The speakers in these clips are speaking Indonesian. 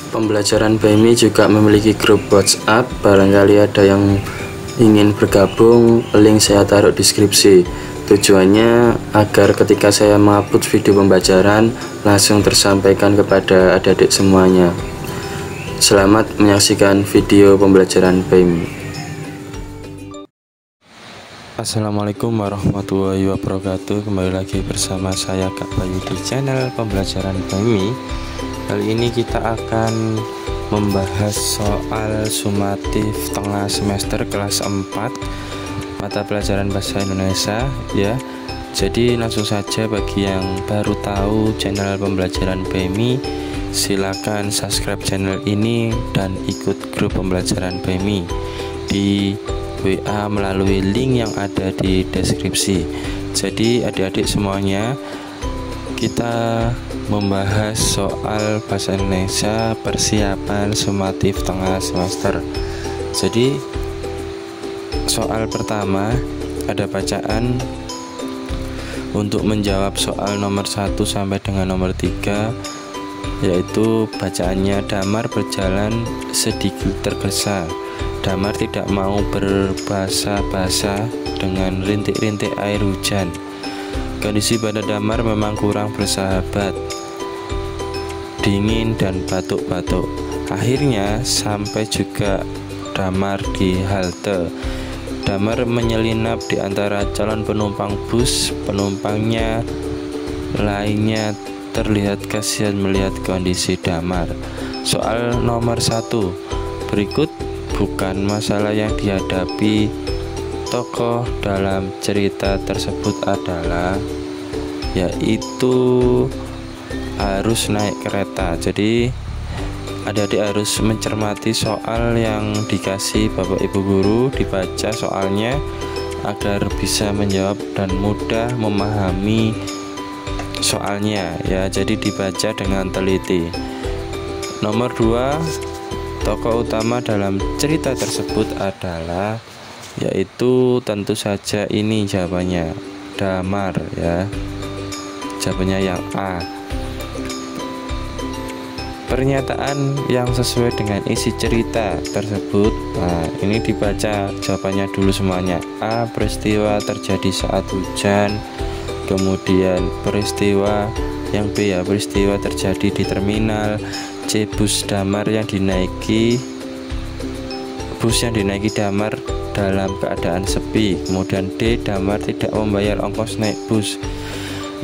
Pembelajaran BMI juga memiliki grup WhatsApp. Barangkali ada yang ingin bergabung, link saya taruh di deskripsi. Tujuannya agar ketika saya mengupload video pembelajaran langsung tersampaikan kepada adik-adik semuanya. Selamat menyaksikan video pembelajaran BMI. Assalamualaikum warahmatullahi wabarakatuh. Kembali lagi bersama saya Kak Bayu di channel pembelajaran BMI. Kali ini kita akan membahas soal sumatif tengah semester kelas 4 mata pelajaran bahasa Indonesia ya. Jadi langsung saja, bagi yang baru tahu channel pembelajaran BMI, silakan subscribe channel ini dan ikut grup pembelajaran BMI di WA melalui link yang ada di deskripsi. Jadi adik-adik semuanya, kita membahas soal bahasa Indonesia persiapan sumatif tengah semester. Jadi soal pertama ada bacaan. Untuk menjawab soal nomor 1 sampai dengan nomor 3, yaitu bacaannya: Damar berjalan sedikit tergesa. Damar tidak mau berbasa-basa dengan rintik-rintik air hujan. Kondisi badan Damar memang kurang bersahabat, dingin dan batuk-batuk. Akhirnya sampai juga Damar di halte. Damar menyelinap di antara calon penumpang bus. Penumpangnya lainnya terlihat kasihan melihat kondisi Damar. Soal nomor 1 berikut bukan masalah yang dihadapi tokoh dalam cerita tersebut adalah yaitu harus naik kereta. Jadi adik-adik harus mencermati soal yang dikasih Bapak Ibu guru, dibaca soalnya agar bisa menjawab dan mudah memahami soalnya ya. Jadi dibaca dengan teliti. Nomor 2, tokoh utama dalam cerita tersebut adalah, yaitu tentu saja ini jawabannya Damar ya. Jawabannya yang A. Pernyataan yang sesuai dengan isi cerita tersebut. Nah, ini dibaca jawabannya dulu semuanya. A, peristiwa terjadi saat hujan. Kemudian peristiwa yang B ya, peristiwa terjadi di terminal. C, bus Damar yang dinaiki Damar dalam keadaan sepi. Kemudian D, Damar tidak membayar ongkos naik bus.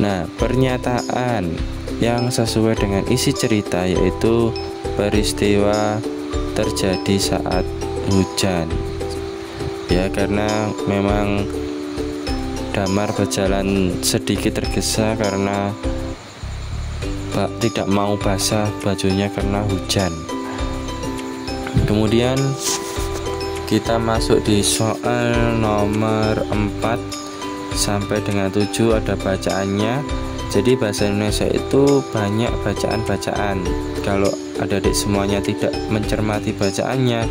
Nah, pernyataan yang sesuai dengan isi cerita yaitu peristiwa terjadi saat hujan ya, karena memang Damar berjalan sedikit tergesa karena tidak mau basah bajunya karena hujan. Kemudian kita masuk di soal nomor 4 sampai dengan 7, ada bacaannya. Jadi bahasa Indonesia itu banyak bacaan-bacaan. Kalau adik-adik semuanya tidak mencermati bacaannya,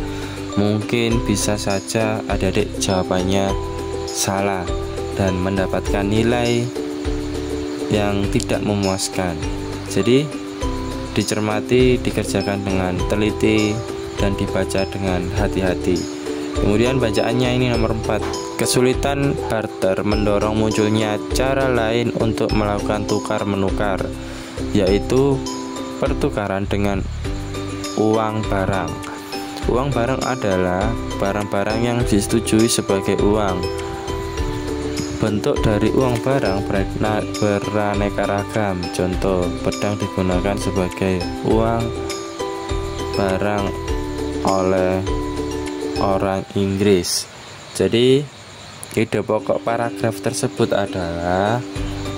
mungkin bisa saja adik-adik jawabannya salah dan mendapatkan nilai yang tidak memuaskan. Jadi dicermati, dikerjakan dengan teliti dan dibaca dengan hati-hati. Kemudian bacaannya ini nomor 4. Kesulitan barter mendorong munculnya cara lain untuk melakukan tukar-menukar, yaitu pertukaran dengan uang barang. Uang barang adalah barang-barang yang disetujui sebagai uang. Bentuk dari uang barang beraneka ragam. Contoh, pedang digunakan sebagai uang barang oleh orang Inggris. Jadi ide pokok paragraf tersebut adalah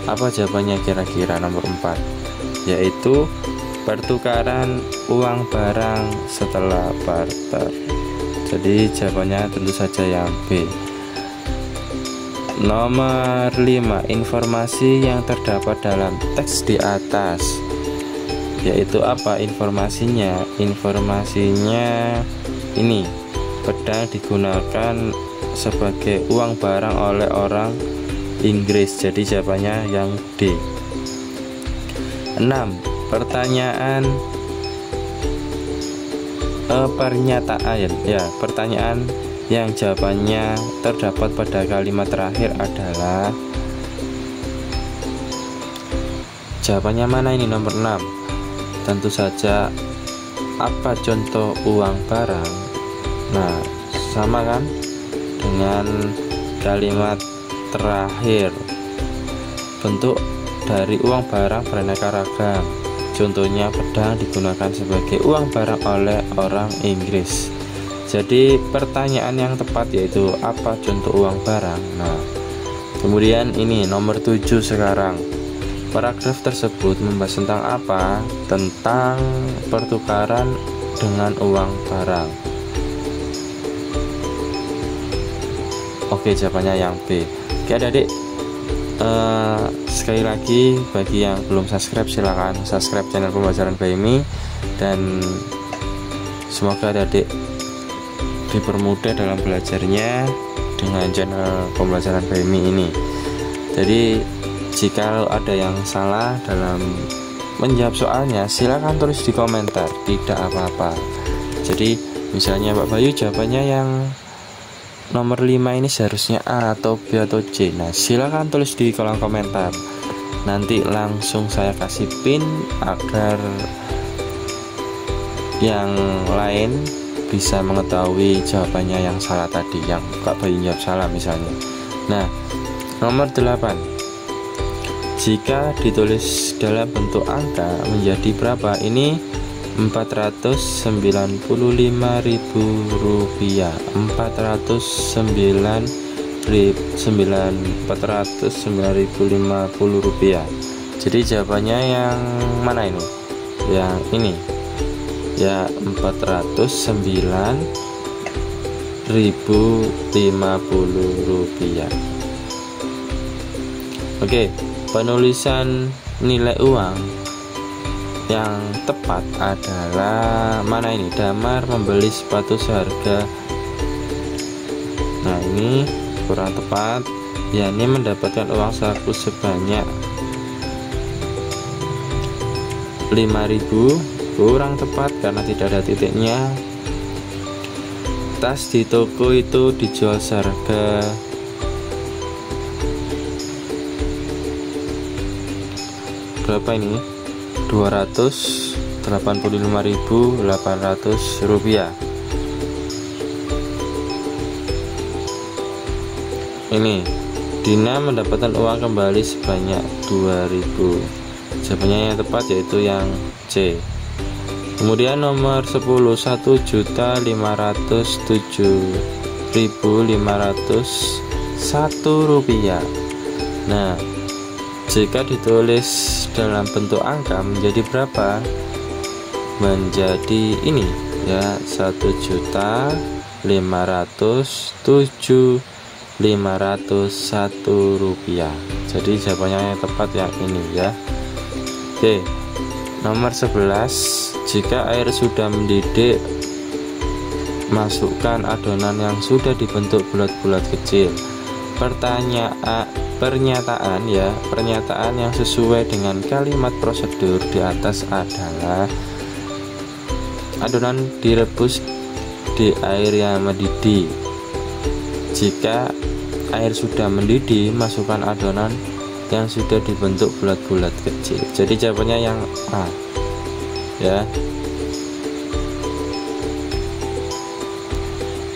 apa jawabannya kira-kira nomor 4, yaitu pertukaran uang barang setelah barter. Jadi jawabannya tentu saja yang B. Nomor 5, informasi yang terdapat dalam teks di atas, yaitu apa informasinya? Informasinya ini, pedang digunakan sebagai uang barang oleh orang Inggris. Jadi jawabannya yang D. 6. Pertanyaan pernyataan ya, pertanyaan yang jawabannya terdapat pada kalimat terakhir adalah, jawabannya mana ini? Nomor 6. Tentu saja, apa contoh uang barang? Nah, sama kan dengan kalimat terakhir. Bentuk dari uang barang beraneka ragam. Contohnya, pedang digunakan sebagai uang barang oleh orang Inggris. Jadi pertanyaan yang tepat yaitu apa contoh uang barang. Nah, kemudian ini nomor 7 sekarang. Paragraf tersebut membahas tentang apa? Tentang pertukaran dengan uang barang. Oke, jawabannya yang B. Oke adik-adik, sekali lagi bagi yang belum subscribe, silahkan subscribe channel Pembelajaran by Mi, dan semoga adik-adik dipermudah dalam belajarnya dengan channel Pembelajaran by Mi ini. Jadi jika ada yang salah dalam menjawab soalnya, silahkan tulis di komentar, tidak apa-apa. Jadi misalnya Pak Bayu jawabannya yang nomor 5 ini seharusnya A atau B atau C. Nah, silahkan tulis di kolom komentar, nanti langsung saya kasih pin agar yang lain bisa mengetahui jawabannya yang salah tadi, yang Kak Bayu jawab salah misalnya. Nah, nomor 8, jika ditulis dalam bentuk angka menjadi berapa? Ini 495.000 rupiah. 409.050 rupiah. Jadi jawabannya yang mana ini? Yang ini ya, 409.050 rupiah. Oke, penulisan nilai uang yang tepat adalah mana ini? Damar membeli sepatu seharga, nah ini kurang tepat, yakni mendapatkan uang saku sebanyak 5.000. Kurang tepat karena tidak ada titiknya. Tas di toko itu dijual seharga berapa ini? 285.800 rupiah. Ini Dina mendapatkan uang kembali sebanyak 2.000. Jawabannya yang tepat yaitu yang C. Kemudian nomor 10, 1.507.501 rupiah. Nah, jika ditulis dalam bentuk angka menjadi berapa? Menjadi ini ya, 1.507.501 rupiah. Jadi jawabannya yang tepat yang ini ya. Oke, nomor 11, jika air sudah mendidih, masukkan adonan yang sudah dibentuk bulat-bulat kecil. Pernyataan ya, pernyataan yang sesuai dengan kalimat prosedur di atas adalah adonan direbus di air yang mendidih. Jika air sudah mendidih, masukkan adonan yang sudah dibentuk bulat-bulat kecil. Jadi jawabannya yang A ya.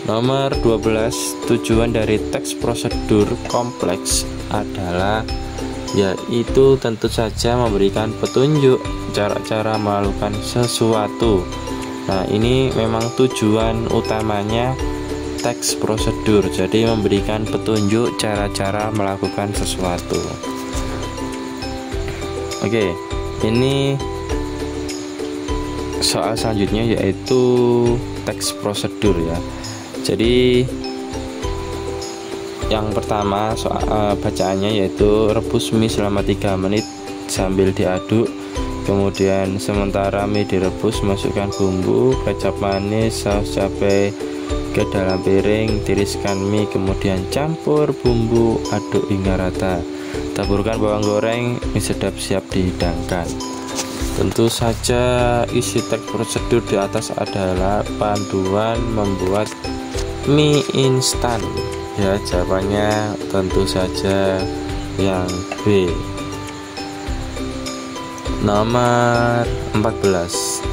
Nomor 12, tujuan dari teks prosedur kompleks adalah yaitu tentu saja memberikan petunjuk cara-cara melakukan sesuatu. Nah, ini memang tujuan utamanya teks prosedur, jadi memberikan petunjuk cara-cara melakukan sesuatu. Oke, ini soal selanjutnya yaitu teks prosedur ya. Jadi yang pertama soal bacaannya yaitu rebus mie selama 3 menit sambil diaduk. Kemudian sementara mie direbus, masukkan bumbu, kecap manis, saus cabai ke dalam piring, tiriskan mie, kemudian campur bumbu, aduk hingga rata. Taburkan bawang goreng, mie sedap siap dihidangkan. Tentu saja isi teks prosedur di atas adalah panduan membuat mie instan. Ya, jawabannya tentu saja yang B. Nomor 14.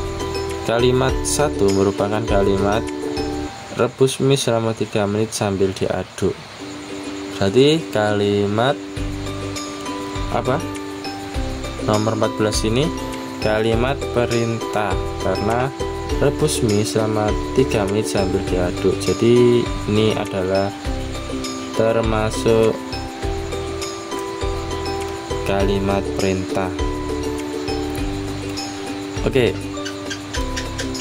Kalimat 1 merupakan kalimat rebus mie selama 3 menit sambil diaduk. Berarti kalimat apa? Nomor 14 ini kalimat perintah, karena rebus mie selama 3 menit sambil diaduk. Jadi ini adalah termasuk kalimat perintah. Oke.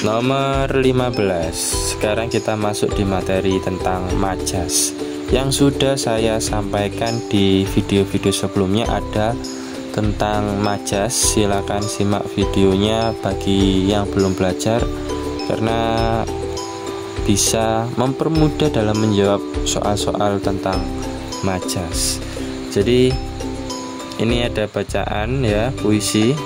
Nomor 15. Sekarang kita masuk di materi tentang majas. Yang sudah saya sampaikan di video-video sebelumnya ada tentang majas. Silakan simak videonya bagi yang belum belajar, karena bisa mempermudah dalam menjawab soal-soal tentang majas. Jadi ini ada bacaan ya, puisi.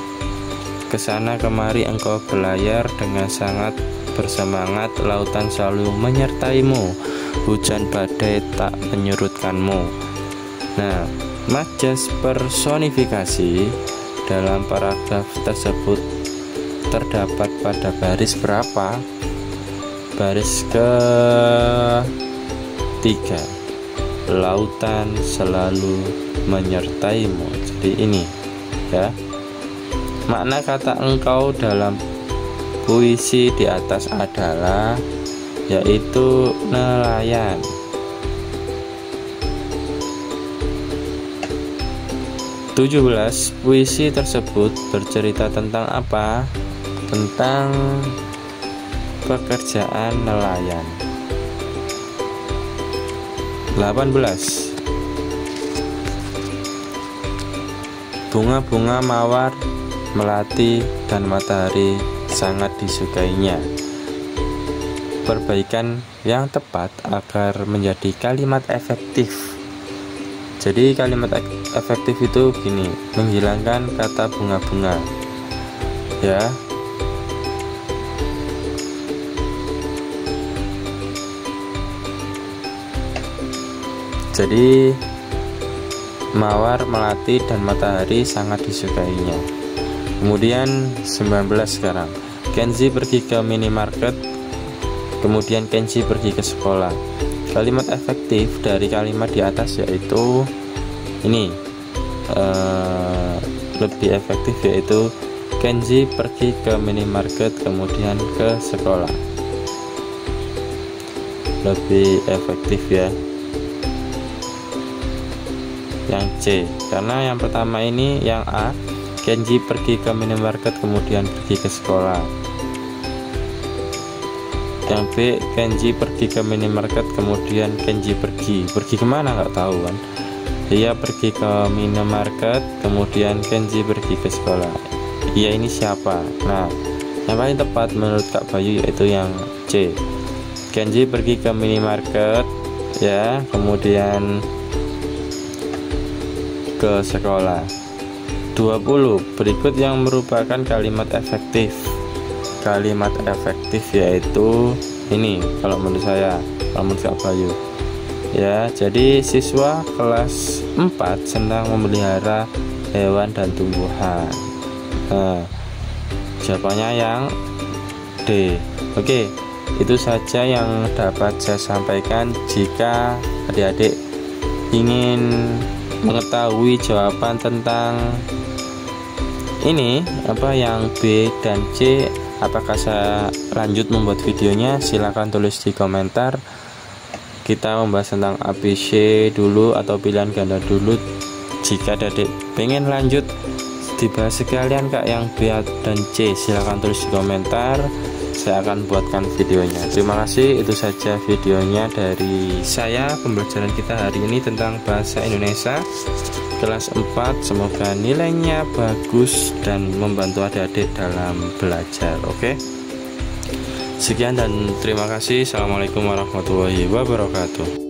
Kesana kemari engkau berlayar dengan sangat bersemangat, lautan selalu menyertaimu, hujan badai tak menyurutkanmu. Nah, majas personifikasi dalam paragraf tersebut terdapat pada baris berapa? Baris ke-3. Lautan selalu menyertaimu. Jadi ini ya. Makna kata engkau dalam puisi di atas adalah yaitu nelayan. Puisi tersebut bercerita tentang apa? Tentang pekerjaan nelayan. 18. Bunga-bunga mawar, melati, dan matahari sangat disukainya. Perbaikan yang tepat agar menjadi kalimat efektif. Jadi kalimat efektif itu gini, menghilangkan kata bunga-bunga ya. Jadi mawar, melati, dan matahari sangat disukainya. Kemudian 19 sekarang. Kenzi pergi ke minimarket, kemudian Kenzi pergi ke sekolah. Kalimat efektif dari kalimat di atas yaitu ini, lebih efektif, yaitu Kenzi pergi ke minimarket kemudian ke sekolah. Lebih efektif ya. Yang C, karena yang pertama ini yang A, Kenji pergi ke minimarket kemudian pergi ke sekolah. Yang B, Kenji pergi ke minimarket kemudian Kenji pergi kemana nggak tahu kan. Dia pergi ke minimarket kemudian Kenji pergi ke sekolah. Dia ini siapa? Nah, yang paling tepat menurut Kak Bayu yaitu yang C. Kenji pergi ke minimarket ya, kemudian ke sekolah. 20. Berikut yang merupakan kalimat efektif. Kalimat efektif yaitu ini kalau menurut saya, kalau menurut Kak Bayu ya. Jadi siswa kelas 4 senang memelihara hewan dan tumbuhan. Nah, jawabannya yang D. Oke, itu saja yang dapat saya sampaikan. Jika adik-adik ingin mengetahui jawaban tentang ini apa yang B dan C, apakah saya lanjut membuat videonya, silahkan tulis di komentar. Kita membahas tentang ABC dulu atau pilihan ganda dulu. Jika adik pengen lanjut dibahas sekalian Kak yang B dan C, silahkan tulis di komentar, saya akan buatkan videonya. Terima kasih, itu saja videonya dari saya. Pembelajaran kita hari ini tentang bahasa Indonesia kelas 4. Semoga nilainya bagus dan membantu adik-adik dalam belajar. Oke, sekian dan terima kasih. Assalamualaikum warahmatullahi wabarakatuh.